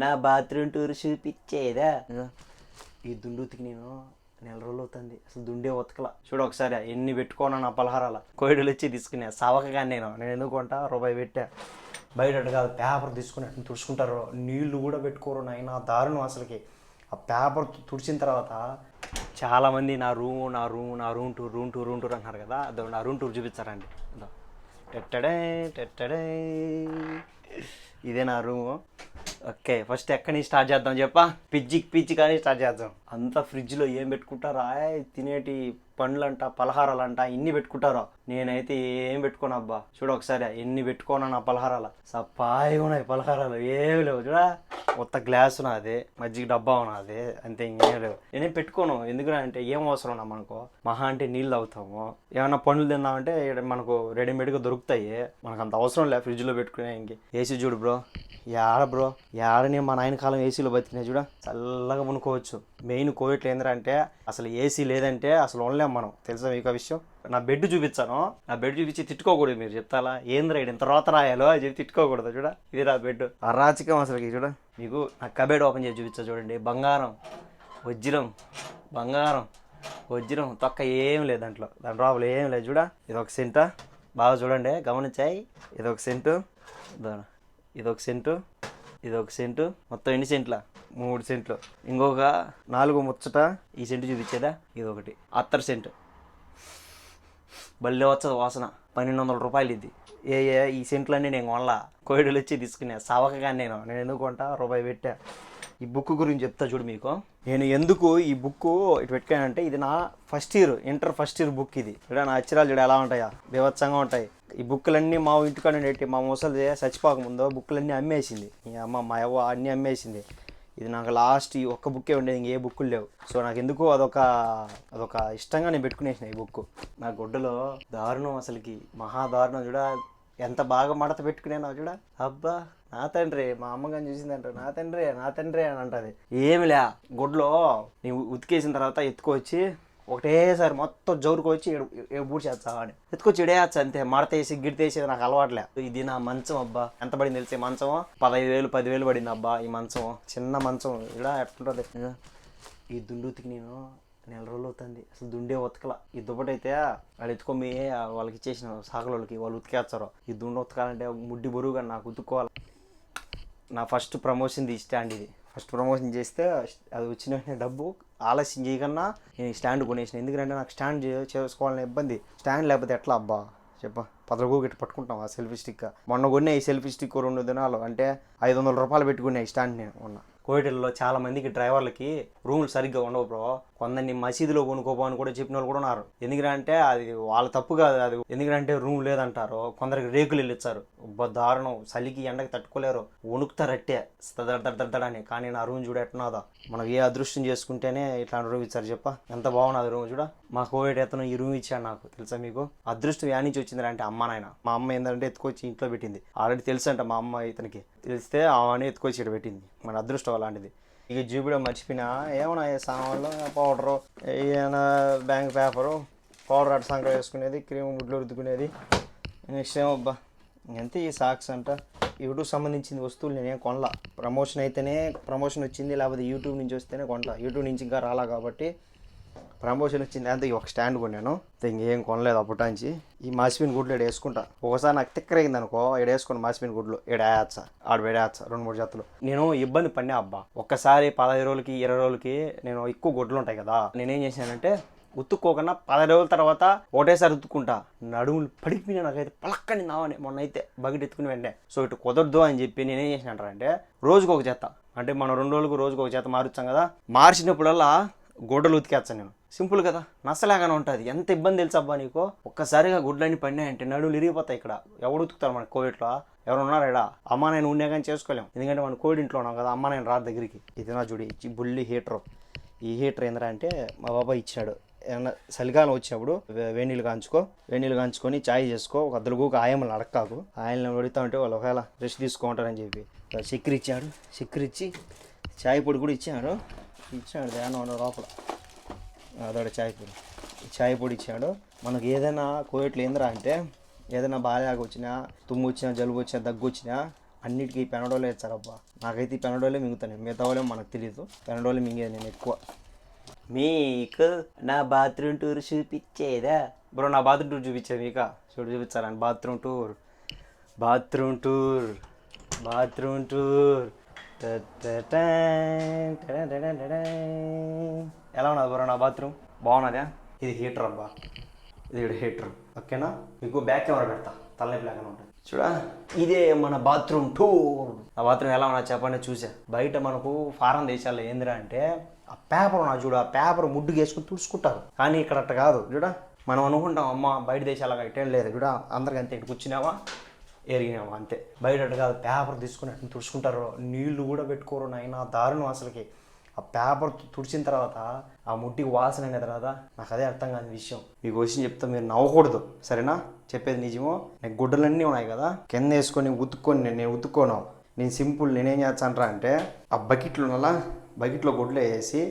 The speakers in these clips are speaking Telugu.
నా బాత్రూమ్ టూర్ చూపించేదా? ఈ దుండుతికి నేను నెల రోజులు అవుతుంది, అసలు దుండే ఉతకల. చూడు ఒకసారి ఎన్ని పెట్టుకోను నా పలహారాల. కోయిడలు వచ్చి తీసుకున్నా సవకగా నేను ఎందుకు కొంటా, రూపాయి పెట్టా. బయట కాదు పేపర్ తీసుకుని అట్లా తుడుచుకుంటారు, నీళ్లు కూడా పెట్టుకోరు నాయన, దారుణం అసలుకి. ఆ పేపర్ తుడిచిన తర్వాత చాలామంది నా రూమ్ టూర్ అంటున్నారు కదా, అదో నా రూమ్ టూర్ చూపించారండి. అదో టెట్టడే టెట్టడే, ఇదే నా రూము. ఓకే, ఫస్ట్ ఎక్కడి నుంచి స్టార్ట్ చేద్దాం చెప్పా? పిచ్చి కానీ స్టార్ట్ చేద్దాం. అంతా ఫ్రిడ్జ్లో ఏం పెట్టుకుంటారా, తినేటి పండ్లంట పలహారాలంట ఇన్ని పెట్టుకుంటారో. నేనైతే ఏం పెట్టుకోను అబ్బా. చూడు ఒకసారి ఎన్ని పెట్టుకోను నా పలహారాల. సప్పాయిగా ఉన్నాయి పలహారాలు, ఏమి లేవు. చూడా కొత్త గ్లాసు నాదే, మజ్జిగ డబ్బా ఉన్నది, అంతే, ఇంకేం లేవు. నేనేం పెట్టుకోను. ఎందుకంటే ఏం అవసరం ఉన్నా మనకు, మహా అంటే నీళ్ళు తాగుతాము, ఏమన్నా పండ్లు తిందామంటే మనకు రెడీమేడ్గా దొరుకుతాయి. మనకు అంత అవసరం లేదు ఫ్రిడ్జ్లో పెట్టుకునే. ఇంక ఏసీ చూడు బ్రో, బ్రో ఏడనే మా నాయన కాలం ఏసీలో బతికినా చూడ, చల్లగా మునుకోవచ్చు. మెయిన్ కోవిడ్లో ఏంటంటే అసలు ఏసీ లేదంటే అసలు ఉండలేం మనం, తెలుసా మీకు ఆ విషయం? నా బెడ్ చూపించాను, నా బెడ్ చూపించి తిట్టుకోకూడదు. మీరు చెప్తారా ఏంద్రా ఇంత రోత రాయాలో అని చెప్పి తిట్టుకోకూడదు. చూడ ఇది నా బెడ్, అరాచకం అసలుకి. చూడ మీకు నా కబెడ్ ఓపెన్ చేసి చూపించా చూడండి. బంగారం వజ్రం తొక్క ఏం లేదు దాంట్లో, దాని లోపల ఏం లేదు. చూడ ఇది ఒక సెంటా, బాగా చూడండి గమనించాయి. ఇది ఒక సెంటు, ఇదొక సెంటు, మొత్తం ఎన్ని సెంట్ల? 3 సెంట్లు. ఇంకొక 4 ముచ్చట ఈ సెంటు చూపించేదా, ఇది ఒకటి అత్తర్ సెంటు. బల్లే వచ్చదు వాసన, 1200 రూపాయలు ఇది. ఈ సెంట్లన్నీ నేను కొనలా, కోయిడలు వచ్చి తీసుకున్నా సవకగా. నేను ఎందుకు కొంటా, రూపాయి పెట్టా. ఈ బుక్ గురించి చెప్తా చూడు మీకు. నేను ఎందుకు ఈ బుక్ ఇటు పెట్టుకానంటే, ఇది నా ఇంటర్ ఫస్ట్ ఇయర్ బుక్. ఇది ఇక్కడ నా అక్షరాలు చూడ ఎలా ఉంటాయా, బీభత్సంగా ఉంటాయి. ఈ బుక్కులన్నీ మా ఇంటికాడ ఉండేటి, మా ముసలి చచ్చిపోక ముందు బుక్కులన్నీ అమ్మేసింది ఈ అమ్మ, మా అవ్వ అన్నీ అమ్మేసింది. ఇది నాకు లాస్ట్ ఈ ఒక్క బుక్కే ఉండేది, ఇంకే బుక్కులు లేవు. సో నాకు ఎందుకు అదొక ఇష్టంగా నేను పెట్టుకునేసిన ఈ బుక్. నా గుడ్డలో దారుణం అసలుకి, మహాదారుణం. చూడ ఎంత బాగా మడత పెట్టుకునేనా చూడ. అబ్బా నా తండ్రి, మా అమ్మగారిని చూసిందంట నా తండ్రి అని అంటది. ఏమిలే, గుడ్లో నీవు ఉతికేసిన తర్వాత ఎత్తుకొచ్చి ఒకటేసారి మొత్తం జోరుకొచ్చి బూడి చేస్తావా అని ఎత్తుకొచ్చి ఇడేయచ్చు అంతే. మడతేసి గిడితేసేది నాకు అలవాట్లే. ఇది నా మంచం అబ్బా, ఎంత పడింది తెలిసే మంచం? 15,000 10,000 పడింది అబ్బా ఈ మంచం, చిన్న మంచం. ఇలా ఎట్లుంటుంది ఈ దుండుతికి నేను నెల రోజులు అవుతుంది, అసలు దుండే ఉతకల. ఈ దుప్పటైతే వాళ్ళు ఎత్తుకొని వాళ్ళకి ఇచ్చేసిన సాకులకి, వాళ్ళు ఉతికేస్తారు. ఈ దుండు ఉతకాలంటే ముడ్డి బరువుగా నాకు ఉతుక్కోవాలి. నా ఫస్ట్ ప్రమోషన్ ఈ స్టాండ్. ఇది ఫస్ట్ ప్రమోషన్ చేస్తే అది వచ్చిన వెంటనే డబ్బు ఆలస్యం చేయకన్నా నేను స్టాండ్ కొనేసిన. ఎందుకంటే నాకు స్టాండ్ చేసుకోవాలని ఇబ్బంది. స్టాండ్ లేకపోతే ఎట్లా అబ్బా చెప్ప, 10 రూపాయలు గట్టి పట్టుకుంటాం ఆ సెల్ఫీ స్టిక్. మొన్న కొన్నా ఈ సెల్ఫీ స్టిక్ 2 దినాలు అంటే 500 రూపాయలు పెట్టుకున్నా ఈ స్టాండ్ నేను మొన్న. కోవిడ్లో చాలా మందికి డ్రైవర్లకి రూములు సరిగ్గా ఉండవు బ్రో. కొందరిని మసీదులో కొనుక్కోపో అని కూడా చెప్పిన వాళ్ళు కూడా ఉన్నారు. ఎందుకంటే అది వాళ్ళ తప్పు కాదు, అది ఎందుకంటే రూమ్ లేదంటారు. కొందరికి రేకులు వెళ్ళిచ్చారు, దారుణం. చలికి ఎండకి తట్టుకోలేరు, వణుకుతారట్టే దడని. కానీ నా రూమ్ చూడ ఎట్టున్నాదా, మనం ఏ అదృష్టం చేసుకుంటేనే ఇట్లాంటి రూమ్ ఇచ్చారు చెప్ప. ఎంత బాగున్నది రూమ్ చూడ. మా కోవిడ్ ఎత్తను ఈ రూమ్ ఇచ్చాడు నాకు, తెలుసా మీకు? అదృష్టం యా నుంచి వచ్చింది అంటే అమ్మ నాయన. మా అమ్మ ఏంటంటే ఎత్తుకొచ్చి ఇంట్లో పెట్టింది. ఆల్రెడీ తెలుసు అంట మా అమ్మ ఇతనికి, తెలిస్తే ఆమె ఎత్తుకొచ్చి ఇక్కడ పెట్టింది. మన అదృష్టం అలాంటిది. ఇక చూపిడం మర్చిపోయినా ఏమన్నా సామాన్లు, పౌడరు, ఏమైనా బ్యాంక్ పేపరు, పౌడర్ అటు సంకర వేసుకునేది, క్రీమ్ గుడ్లు రుద్దుకునేది, నెక్స్ట్ ఏమబ్బా అంతే. ఈ సాక్స్ అంట యూట్యూబ్ సంబంధించిన వస్తువులు నేనేం కొనలా. ప్రమోషన్ వచ్చింది, లేకపోతే యూట్యూబ్ నుంచి వస్తేనే కొంటా. యూట్యూబ్ నుంచి ఇంకా రాలా కాబట్టి ప్రమోషన్ వచ్చింది అంతే. ఒక స్టాండ్ కొన్నాను, ఇంకేం కొనలేదు అప్పటాంచి. ఈ మాసిపిన్ గుడ్లు ఇక్కడ వేసుకుంటా. ఒకసారి నాకు తిక్కరైంది అనుకో, ఇక్కడ వేసుకుని మాసిపిన్ గుడ్లు వేయచ్చా, ఆడ వేయచ్చా 2-3 జతలు. నేను ఇబ్బంది పడినా అబ్బా. ఒక్కసారి 15 రోజులకి 20 రోజులకి నేను ఎక్కువ గుడ్లు ఉంటాయి కదా, నేనేం చేశానంటే ఉతుక్కోకుండా 10 రోజుల తర్వాత ఒకటేసారి ఉతుక్కుంటా. నడుములు పడిపోయినా నాకైతే పలక్కని నావని. మొన్న అయితే బకెట్ ఎత్తుకుని వెంటే. సో ఇటు కుదరదు అని చెప్పి నేనేం చేసినంటారంటే రోజుకు ఒక జత, అంటే మనం 2 రోజులకు రోజుకు ఒక జత మారుస్తాం కదా, మార్చినప్పుడల్లా గుడ్డలు ఉతికేస్తాను నేను. సింపుల్ కదా, నచ్చలేగానే ఉంటుంది. ఎంత ఇబ్బంది తెలుసు అబ్బా నీకు. ఒక్కసారిగా గుడ్లన్నీ పడినాయంటే నడువులు ఇరిగిపోతాయి. ఇక్కడ ఎవడు ఉతుకుతారు మన కోవిడ్లో? ఎవరు ఉన్నారా ఇక్కడ? అమ్మ నేను ఉన్నా కానీ చేసుకోలేము, ఎందుకంటే మన కోవిడ్ ఇంట్లో ఉన్నాం కదా, అమ్మ నేను రాదు దగ్గరికి. ఇది నా చూడి బుల్లి హీటరు. ఈ హీటర్ ఏంటంటే మా బాబాయ్ ఇచ్చాడు. ఏమన్నా చలికాలం వచ్చినప్పుడు వేణీళ్ళు కాంచుకొని ఛాయ్ చేసుకో, ఒక అద్దలుగు ఆయమ్మలు అడక్కాకు. ఆయనను అడుగుతా ఉంటే వాళ్ళు ఒకవేళ రెస్ట్ తీసుకుంటారని చెప్పి చక్కెర ఇచ్చాడు. చక్కెర ఇచ్చి ఛాయ్ పొడి కూడా ఇచ్చాడు దాని లోపల. అదొక ఛాయ్ పొడి ఇచ్చాడు. మనకు ఏదైనా కోవిడ్లో ఏందిరా అంటే, ఏదైనా బాగా వచ్చినా, తుమ్ము వచ్చినా, జలుబు వచ్చినా, దగ్గు వచ్చినా అన్నిటికీ పెనడోలే ఇచ్చారబ్బా. నాకైతే ఈ పెనడోలే మింగుతాను, మిగతా వాళ్ళే మనకు తెలియదు. పెనడోలే మింగేది నేను ఎక్కువ. మీకు నా బాత్రూమ్ టూర్ చూపించేదా బ్రో? నా బాత్రూమ్ టూర్ చూపించేది మీకా? చూపించాలని బాత్రూమ్ టూర్ ఎలా ఉన్నది బ్రో నా బాత్రూమ్? బాగున్నదా? ఇది హీటర్ అబ్బా, ఇది హీటర్. ఓకేనా? మీకు బ్యాక్ కెమెరా పెడతా, తలనొప్పి లేకుండా ఉంటుంది. చూడా, ఇదే మన బాత్రూమ్ టూర్. ఆ బాత్రూమ్ ఎలా ఉన్నా చెప్పండి. చూసా బయట మనకు ఫారెన్ దేశాల్లో ఏందిరా అంటే ఆ పేపర్ ఉన్నా చూడు, ఆ పేపర్ ముడ్డుకు వేసుకుని తుడుచుకుంటారు. కానీ ఇక్కడ అట్ట కాదు. చూడా, మనం అనుకుంటాం అమ్మ బయట దేశాలుగా ఇట్టేం లేదు. చూడా, అందరికి అంతే, ఇటు కూర్చున్నావా ఎరిగినావా అంతే. బయట అట్ట కాదు, పేపర్ తీసుకుని అట్లా తుడుచుకుంటారు. నీళ్లు కూడా పెట్టుకోరు నాయన, దారుణం అసలుకి. ఆ పేపర్ తుడిచిన తర్వాత ఆ ముట్టికి వాసన అనేది తర్వాత నాకు అదే అర్థం కాని విషయం. మీకు విషయం చెప్తా, మీరు నవ్వకూడదు సరేనా? చెప్పేది నిజమో. నాకు గుడ్డలన్నీ ఉన్నాయి కదా, కింద వేసుకొని ఉతుక్కొని నేను ఉతుక్కోను. నేను సింపుల్, నేనేం చేస్తాను అంటే ఆ బకెట్లో గుడ్లు వేసి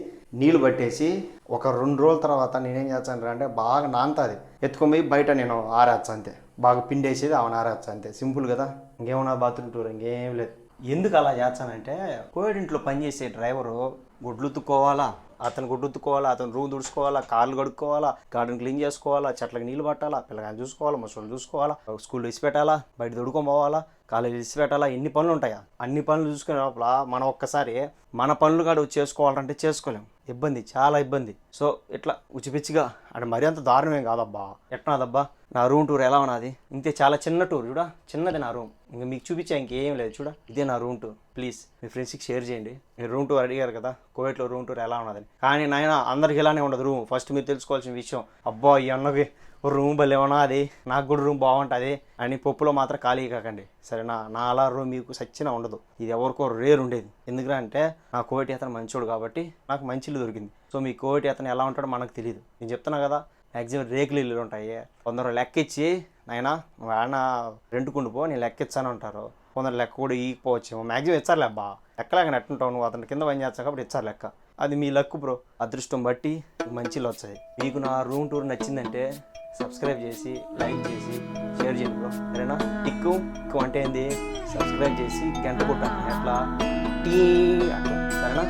నీళ్ళు పట్టేసి ఒక 2 రోజుల తర్వాత నేనేం చేస్తాను అంటే బాగా నానుతుంది, ఎత్తుకొని బయట నేను ఆరేస్తా అంతే. బాగా పిండేసేది ఆమెను ఆరేస్తా అంతే. సింపుల్ కదా. ఇంకేమన్నా బాత్రూమ్ టూర్ ఇంకేం లేదు. ఎందుకు అలా చేస్తానంటే కోవిడింట్లో పనిచేసే డ్రైవరు గుడ్లు ఉతుక్కోవాలా, అతను గుడ్లు ఉతుక్కోవాలా, అతను రూమ్ తుడుచుకోవాలా, కార్లు కడుక్కోవాలా, గార్డెన్ క్లీన్ చేసుకోవాలా, చెట్లకు నీళ్ళు పట్టాలా, పిల్లగాని చూసుకోవాలా, ముసళ్ళు చూసుకోవాలా, స్కూల్లో ఇసి పెట్టాలా, బయట దొడుకొని పోవాలా, కాలేజీ ఇసి పెట్టాలా. ఎన్ని పనులు ఉంటాయా? అన్ని పనులు చూసుకునే లోపల మనం ఒక్కసారి మన పనులు కాదు చేసుకోవాలంటే చేసుకోలేం. ఇబ్బంది, చాలా ఇబ్బంది. సో ఇట్లా ఉచిపిచ్చిగా అంటే మరీ అంత దారుణమేం కాదబ్బా. ఎట్నాదబ్బా నా రూమ్ టూర్ ఎలా ఉన్నది? ఇంతే, చాలా చిన్న టూర్. చూడా, చిన్నది నా రూమ్. ఇంకా మీకు చూపించా ఇంకేం లేదు. చూడా, ఇదే నా రూమ్ టూర్. ప్లీజ్ మీ ఫ్రెండ్స్కి షేర్ చేయండి. మీరు రూమ్ టూర్ అడిగారు కదా, కోవిడ్లో రూమ్ టూర్ ఎలా ఉన్నదని. కానీ నాయన అందరికి ఇలానే ఉండదు రూమ్. ఫస్ట్ మీరు తెలుసుకోవాల్సిన విషయం, అబ్బా ఈ అన్నకి రూమ్ భలేమన్నా అది, నాకు కూడా రూమ్ బాగుంటుంది అని పప్పులో మాత్రం ఖాళీ కాకండి సరేనా? నా అలా రూమ్ మీకు సచ్చినా ఉండదు. ఇది ఎవరికో రేర్ ఉండేది. ఎందుకంటే నా కోవిడ్ అతను మంచోడు కాబట్టి నాకు మంచి ఇల్లు దొరికింది. సో మీ కోవిడ్ అతను ఎలా ఉంటాడో మనకు తెలియదు. నేను చెప్తున్నా కదా, మ్యాక్సిమం రేకులు ఇల్లు ఉంటాయి. కొందరు లెక్క ఇచ్చి నాయన నువ్వు ఆడ రెంట్కుండు పో, నేను లెక్క ఇచ్చాను అంటారు. కొందరు లెక్క కూడా ఇకపోవచ్చేమో. మ్యాక్సిమం ఇచ్చారులే అబ్బా, లెక్కలేక ఎట్టుంటావు నువ్వు, అతని కింద పని చేస్తావు కాబట్టి ఇచ్చారు లెక్క. అది మీ లక్ బ్రో. అదృష్టం బట్టి మంచి ఇల్లు వచ్చాయి. మీకు నా రూమ్ టూర్ నచ్చిందంటే సబ్స్క్రైబ్ చేసి, లైక్ చేసి, షేర్ చేయండి బ్రో సరేనా? ఎక్కువ అంటే ఏంది, సబ్స్క్రైబ్ చేసి గంట కొట్టాను ఎట్లా టీ అట్లా సరేనా?